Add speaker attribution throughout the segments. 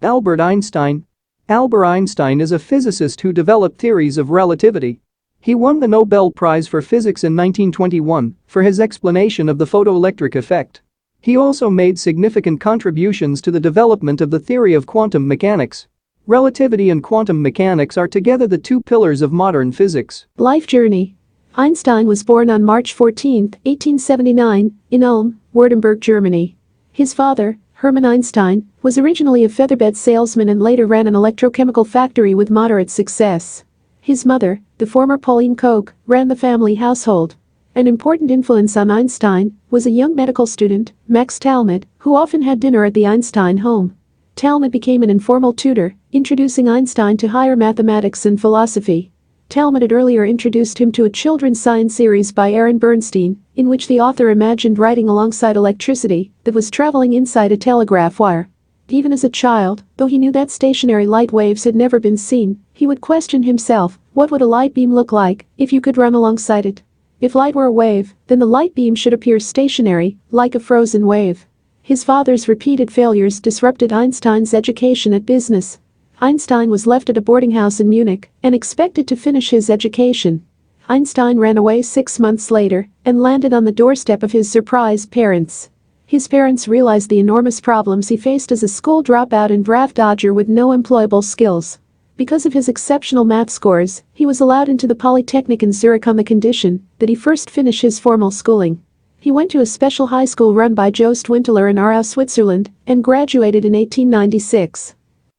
Speaker 1: Albert Einstein. Albert Einstein is a physicist who developed theories of relativity. He won the Nobel Prize for Physics in 1921 for his explanation of the photoelectric effect. He also made significant contributions to the development of the theory of quantum mechanics. Relativity and quantum mechanics are together the two pillars of modern physics.
Speaker 2: Life journey. Einstein was born on March 14, 1879, in Ulm, Württemberg, Germany. His father, Hermann Einstein, was originally a featherbed salesman and later ran an electrochemical factory with moderate success. His mother, the former Pauline Koch, ran the family household. An important influence on Einstein was a young medical student, Max Talmud, who often had dinner at the Einstein home. Talmud became an informal tutor, introducing Einstein to higher mathematics and philosophy. Talmud had earlier introduced him to a children's science series by Aaron Bernstein, in which the author imagined writing alongside electricity that was traveling inside a telegraph wire. Even as a child, though he knew that stationary light waves had never been seen, he would question himself, what would a light beam look like if you could run alongside it? If light were a wave, then the light beam should appear stationary, like a frozen wave. His father's repeated failures disrupted Einstein's education at business. Einstein was left at a boarding house in Munich and expected to finish his education. Einstein ran away 6 months later and landed on the doorstep of his surprised parents. His parents realized the enormous problems he faced as a school dropout and draft dodger with no employable skills. Because of his exceptional math scores, he was allowed into the Polytechnic in Zurich on the condition that he first finish his formal schooling. He went to a special high school run by Jost Winteler in Aarau, Switzerland, and graduated in 1896.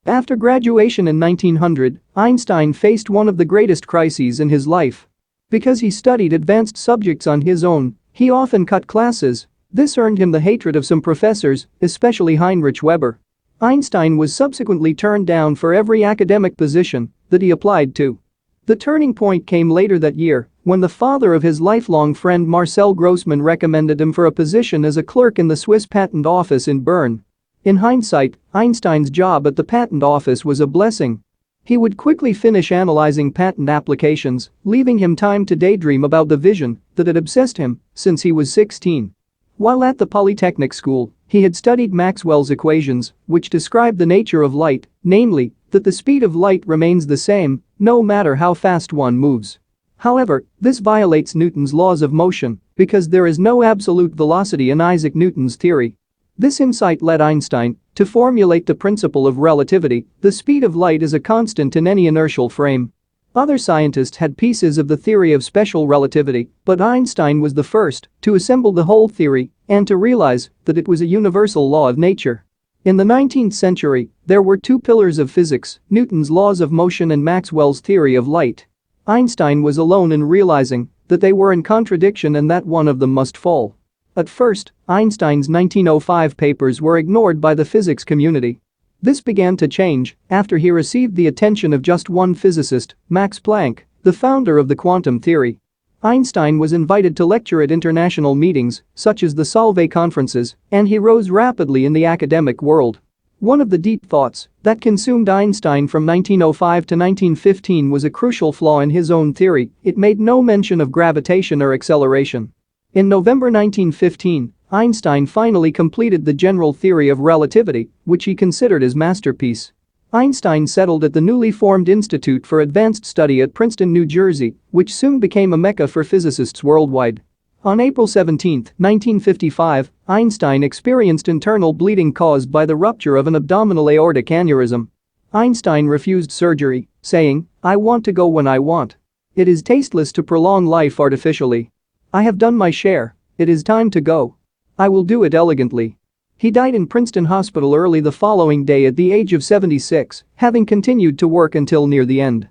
Speaker 1: After graduation in 1900, Einstein faced one of the greatest crises in his life. Because he studied advanced subjects on his own, he often cut classes. This earned him the hatred of some professors, especially Heinrich Weber. Einstein was subsequently turned down for every academic position that he applied to. The turning point came later that year when the father of his lifelong friend Marcel Grossmann recommended him for a position as a clerk in the Swiss Patent Office in Bern. In hindsight, Einstein's job at the patent office was a blessing. He would quickly finish analyzing patent applications, leaving him time to daydream about the vision that had obsessed him since he was 16. While at the Polytechnic school, he had studied Maxwell's equations, which describe the nature of light, namely, that the speed of light remains the same no matter how fast one moves. However, this violates Newton's laws of motion because there is no absolute velocity in Isaac Newton's theory. This insight led Einstein to formulate the principle of relativity: the speed of light is a constant in any inertial frame. Other scientists had pieces of the theory of special relativity, but Einstein was the first to assemble the whole theory and to realize that it was a universal law of nature. In the 19th century, there were two pillars of physics: Newton's laws of motion and Maxwell's theory of light. Einstein was alone in realizing that they were in contradiction and that one of them must fall. At first, Einstein's 1905 papers were ignored by the physics community. This began to change after he received the attention of just one physicist, Max Planck, the founder of the quantum theory. Einstein was invited to lecture at international meetings, such as the Solvay conferences, and he rose rapidly in the academic world. One of the deep thoughts that consumed Einstein from 1905 to 1915 was a crucial flaw in his own theory: it made no mention of gravitation or acceleration. In November 1915, Einstein finally completed the general theory of relativity, which he considered his masterpiece. Einstein settled at the newly formed Institute for Advanced Study at Princeton, New Jersey, which soon became a mecca for physicists worldwide. On April 17, 1955, Einstein experienced internal bleeding caused by the rupture of an abdominal aortic aneurysm. Einstein refused surgery, saying, "I want to go when I want. It is tasteless to prolong life artificially. I have done my share. It is time to go. I will do it elegantly." He died in Princeton Hospital early the following day at the age of 76, having continued to work until near the end.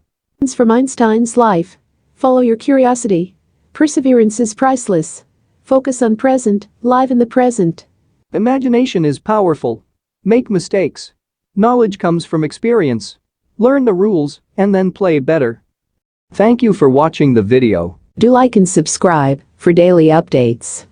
Speaker 2: From Einstein's life. Follow your curiosity. Perseverance is priceless. Focus on present, live in the present.
Speaker 1: Imagination is powerful. Make mistakes. Knowledge comes from experience. Learn the rules and then play better. Thank you for watching the video.
Speaker 2: Do like and subscribe for daily updates.